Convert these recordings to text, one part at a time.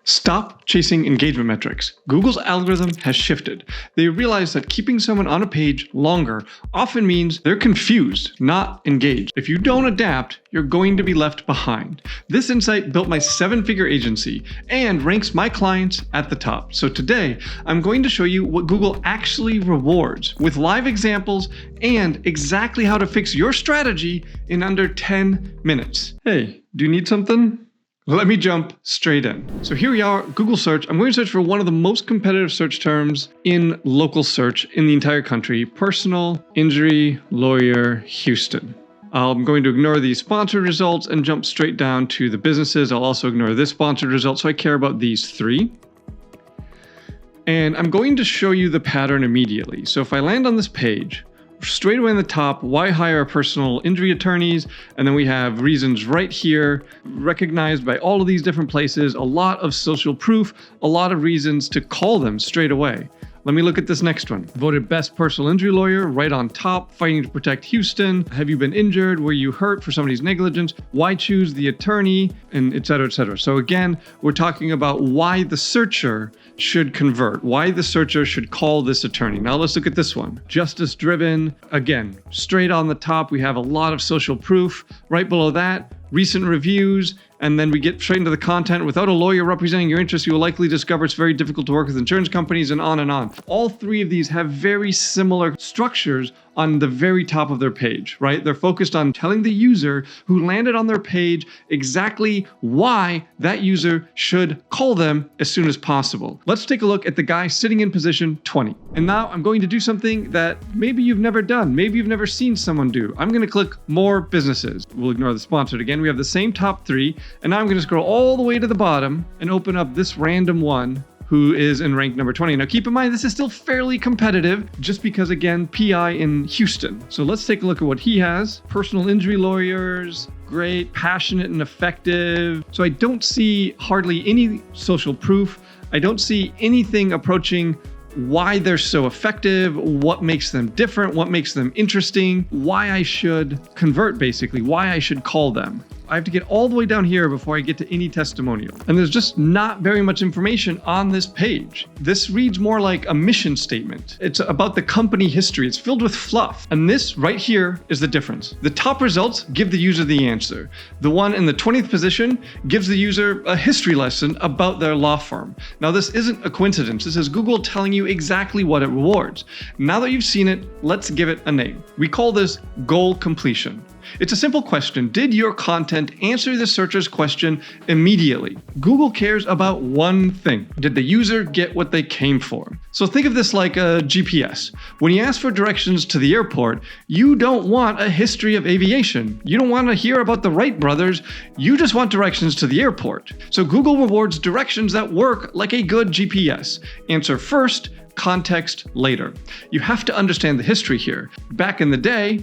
Stop chasing engagement metrics. Google's algorithm has shifted. They realize that keeping someone on a page longer often means they're confused, not engaged. If you don't adapt, you're going to be left behind. This insight built my 7-figure agency and ranks my clients at the top. So today, I'm going to show you what Google actually rewards with live examples and exactly how to fix your strategy in under 10 minutes. Hey, do you need something? Let me jump straight in. So here we are, Google search. I'm going to search for one of the most competitive search terms in local search in the entire country: personal injury lawyer Houston. I'm going to ignore these sponsored results and jump straight down to the businesses. I'll also ignore this sponsored result, so I care about these 3. And I'm going to show you the pattern immediately. So if I land on this page, straight away in the top, why hire personal injury attorneys? And then we have reasons right here, recognized by all of these different places, a lot of social proof, a lot of reasons to call them straight away. Let me look at this next one. Voted best personal injury lawyer, right on top, fighting to protect Houston. Have you been injured? Were you hurt for somebody's negligence? Why choose the attorney? And et cetera, et cetera. So again, we're talking about why the searcher should convert, why the searcher should call this attorney. Now let's look at this one. Justice driven. Again, straight on the top, we have a lot of social proof. Right below that, recent reviews, and then we get straight into the content. Without a lawyer representing your interests, you will likely discover it's very difficult to work with insurance companies, and on and on. All 3 of these have very similar structures on the very top of their page, right? They're focused on telling the user who landed on their page exactly why that user should call them as soon as possible. Let's take a look at the guy sitting in position 20. And now I'm going to do something that maybe you've never done, maybe you've never seen someone do. I'm going to click more businesses. We'll ignore the sponsored again. We have the same top 3. And now I'm going to scroll all the way to the bottom and open up this random one who is in rank number 20. Now keep in mind, this is still fairly competitive just because, again, PI in Houston. So let's take a look at what he has. Personal injury lawyers, great, passionate and effective. So I don't see hardly any social proof. I don't see anything approaching why they're so effective, what makes them different, what makes them interesting, why I should convert, basically, why I should call them. I have to get all the way down here before I get to any testimonial. And there's just not very much information on this page. This reads more like a mission statement. It's about the company history. It's filled with fluff. And this right here is the difference. The top results give the user the answer. The one in the 20th position gives the user a history lesson about their law firm. Now, this isn't a coincidence. This is Google telling you exactly what it rewards. Now that you've seen it, let's give it a name. We call this goal completion. It's a simple question. Did your content answer the searcher's question immediately? Google cares about one thing. Did the user get what they came for? So think of this like a GPS. When you ask for directions to the airport, you don't want a history of aviation. You don't want to hear about the Wright brothers. You just want directions to the airport. So Google rewards directions that work like a good GPS. Answer first, context later. You have to understand the history here. Back in the day,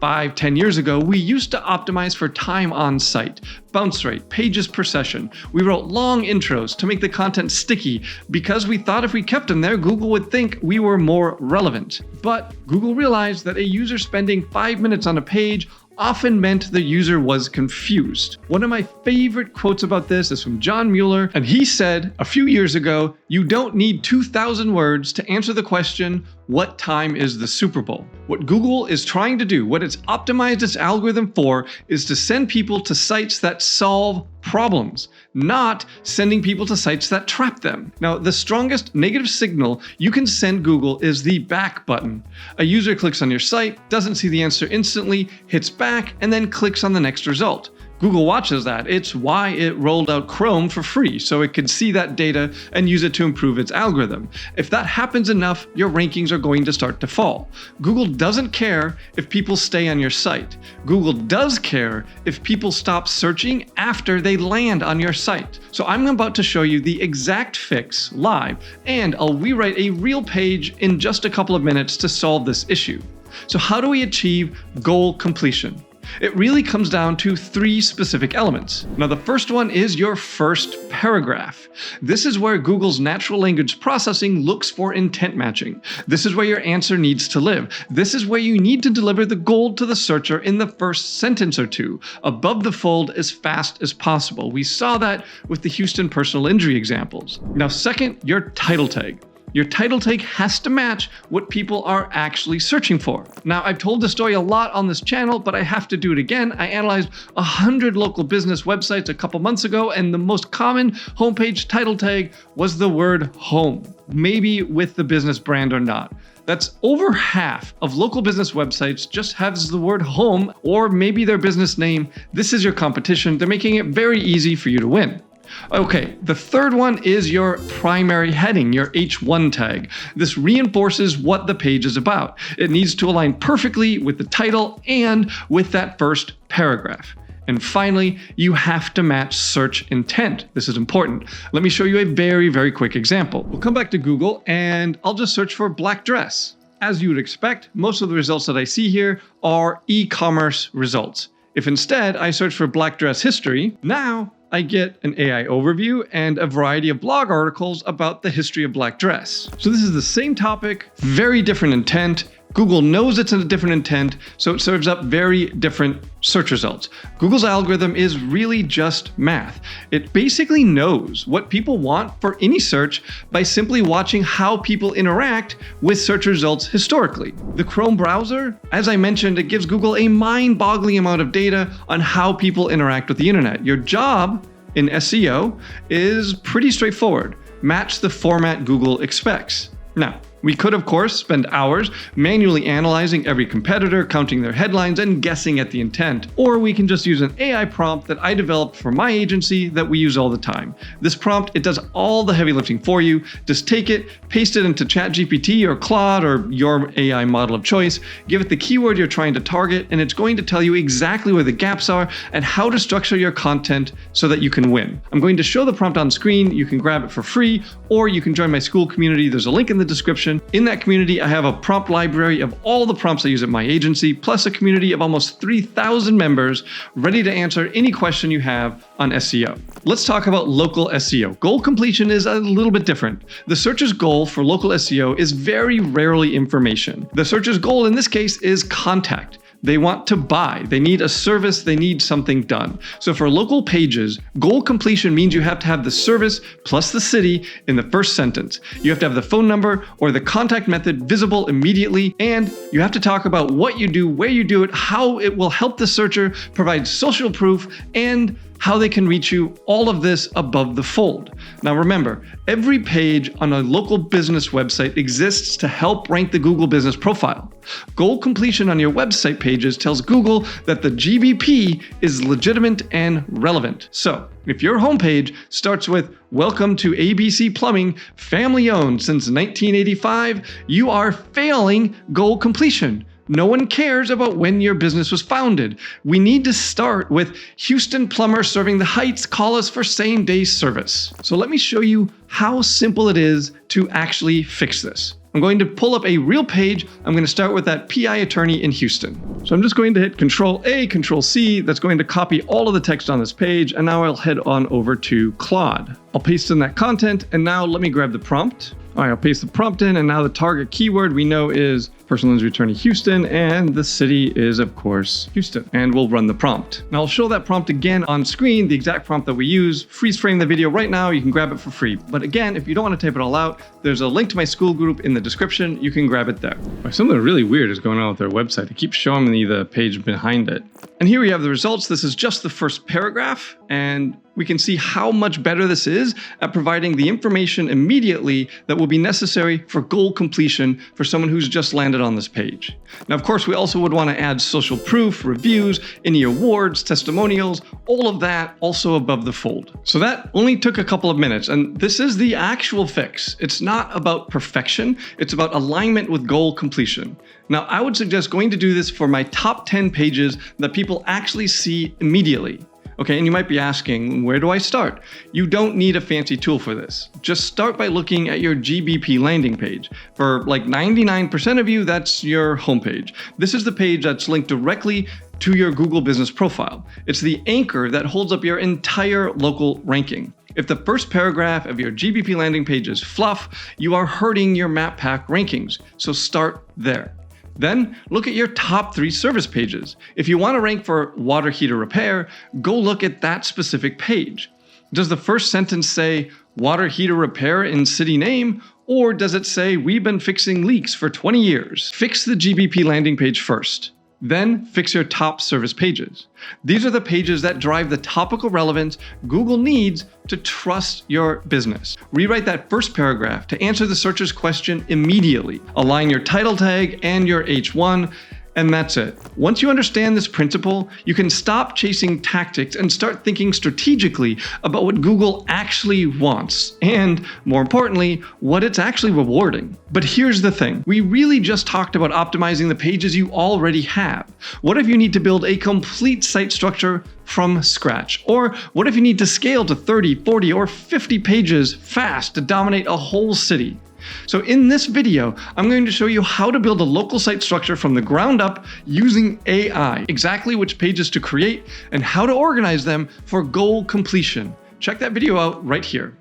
5-10 years ago, we used to optimize for time on site, bounce rate, pages per session. We wrote long intros to make the content sticky because we thought if we kept them there, Google would think we were more relevant. But Google realized that a user spending 5 minutes on a page often meant the user was confused. One of my favorite quotes about this is from John Mueller, and he said a few years ago, "You don't need 2,000 words to answer the question, what time is the Super Bowl?" What Google is trying to do, what it's optimized its algorithm for, is to send people to sites that solve problems, not sending people to sites that trap them. Now, the strongest negative signal you can send Google is the back button. A user clicks on your site, doesn't see the answer instantly, hits back, and then clicks on the next result. Google watches that. It's why it rolled out Chrome for free, so it could see that data and use it to improve its algorithm. If that happens enough, your rankings are going to start to fall. Google doesn't care if people stay on your site. Google does care if people stop searching after they land on your site. So I'm about to show you the exact fix live, and I'll rewrite a real page in just a couple of minutes to solve this issue. So how do we achieve goal completion? It really comes down to 3 specific elements. Now, the first one is your first paragraph. This is where Google's natural language processing looks for intent matching. This is where your answer needs to live. This is where you need to deliver the gold to the searcher in the first sentence or two, above the fold as fast as possible. We saw that with the Houston personal injury examples. Now, second, your title tag. Your title tag has to match what people are actually searching for. Now, I've told this story a lot on this channel, but I have to do it again. I analyzed 100 local business websites a couple months ago, and the most common homepage title tag was the word home, maybe with the business brand or not. That's over half of local business websites just has the word home or maybe their business name. This is your competition. They're making it very easy for you to win. Okay, the third one is your primary heading, your H1 tag. This reinforces what the page is about. It needs to align perfectly with the title and with that first paragraph. And finally, you have to match search intent. This is important. Let me show you a very, very quick example. We'll come back to Google and I'll just search for black dress. As you would expect, most of the results that I see here are e-commerce results. If instead I search for black dress history, now I get an AI overview and a variety of blog articles about the history of black dress. So this is the same topic, very different intent. Google knows it's a different intent, so it serves up very different search results. Google's algorithm is really just math. It basically knows what people want for any search by simply watching how people interact with search results historically. The Chrome browser, as I mentioned, it gives Google a mind-boggling amount of data on how people interact with the internet. Your job in SEO is pretty straightforward. Match the format Google expects. Now, we could, of course, spend hours manually analyzing every competitor, counting their headlines, and guessing at the intent. Or we can just use an AI prompt that I developed for my agency that we use all the time. This prompt, it does all the heavy lifting for you. Just take it, paste it into ChatGPT or Claude or your AI model of choice, give it the keyword you're trying to target, and it's going to tell you exactly where the gaps are and how to structure your content so that you can win. I'm going to show the prompt on screen. You can grab it for free, or you can join my school community. There's a link in the description. In that community, I have a prompt library of all the prompts I use at my agency, plus a community of almost 3,000 members ready to answer any question you have on SEO. Let's talk about local SEO. Goal completion is a little bit different. The searcher's goal for local SEO is very rarely information. The searcher's goal in this case is contact. They want to buy. They need a service. They need something done. So for local pages, goal completion means you have to have the service plus the city in the first sentence. You have to have the phone number or the contact method visible immediately, and you have to talk about what you do, where you do it, how it will help the searcher, provide social proof, and how they can reach you, all of this above the fold. Now remember, every page on a local business website exists to help rank the Google business profile. Goal completion on your website pages tells Google that the GBP is legitimate and relevant. So if your homepage starts with "Welcome to ABC Plumbing, family owned since 1985, you are failing goal completion. No one cares about when your business was founded. We need to start with "Houston plumber serving the Heights, call us for same-day service." So let me show you how simple it is to actually fix this. I'm going to pull up a real page. I'm going to start with that PI attorney in Houston. So I'm just going to hit Control A, Control C. That's going to copy all of the text on this page. And now I'll head on over to Claude. I'll paste in that content. And now let me grab the prompt. All right, I'll paste the prompt in. And now the target keyword we know is personal injury attorney Houston, and the city is, of course, Houston. And we'll run the prompt. Now I'll show that prompt again on screen, the exact prompt that we use. Freeze frame the video right now. You can grab it for free. But again, if you don't want to type it all out, there's a link to my school group in the description. You can grab it there. Something really weird is going on with their website. It keeps showing me the page behind it. And here we have the results. This is just the first paragraph, and we can see how much better this is at providing the information immediately that will be necessary for goal completion for someone who's just landed on this page. Now, of course, we also would want to add social proof, reviews, any awards, testimonials, all of that also above the fold. So that only took a couple of minutes, and this is the actual fix. It's not about perfection. It's about alignment with goal completion. Now, I would suggest going to do this for my top 10 pages that people actually see immediately. Okay, and you might be asking, where do I start? You don't need a fancy tool for this. Just start by looking at your GBP landing page. For like 99% of you, that's your homepage. This is the page that's linked directly to your Google business profile. It's the anchor that holds up your entire local ranking. If the first paragraph of your GBP landing page is fluff, you are hurting your map pack rankings, so start there. Then look at your top 3 service pages. If you want to rank for water heater repair, go look at that specific page. Does the first sentence say water heater repair in city name, or does it say we've been fixing leaks for 20 years? Fix the GBP landing page first. Then fix your top service pages. These are the pages that drive the topical relevance Google needs to trust your business. Rewrite that first paragraph to answer the searcher's question immediately. Align your title tag and your H1, and that's it. Once you understand this principle, you can stop chasing tactics and start thinking strategically about what Google actually wants, and more importantly, what it's actually rewarding. But here's the thing. We really just talked about optimizing the pages you already have. What if you need to build a complete site structure from scratch? Or what if you need to scale to 30, 40, or 50 pages fast to dominate a whole city? So in this video, I'm going to show you how to build a local site structure from the ground up using AI, exactly which pages to create, and how to organize them for goal completion. Check that video out right here.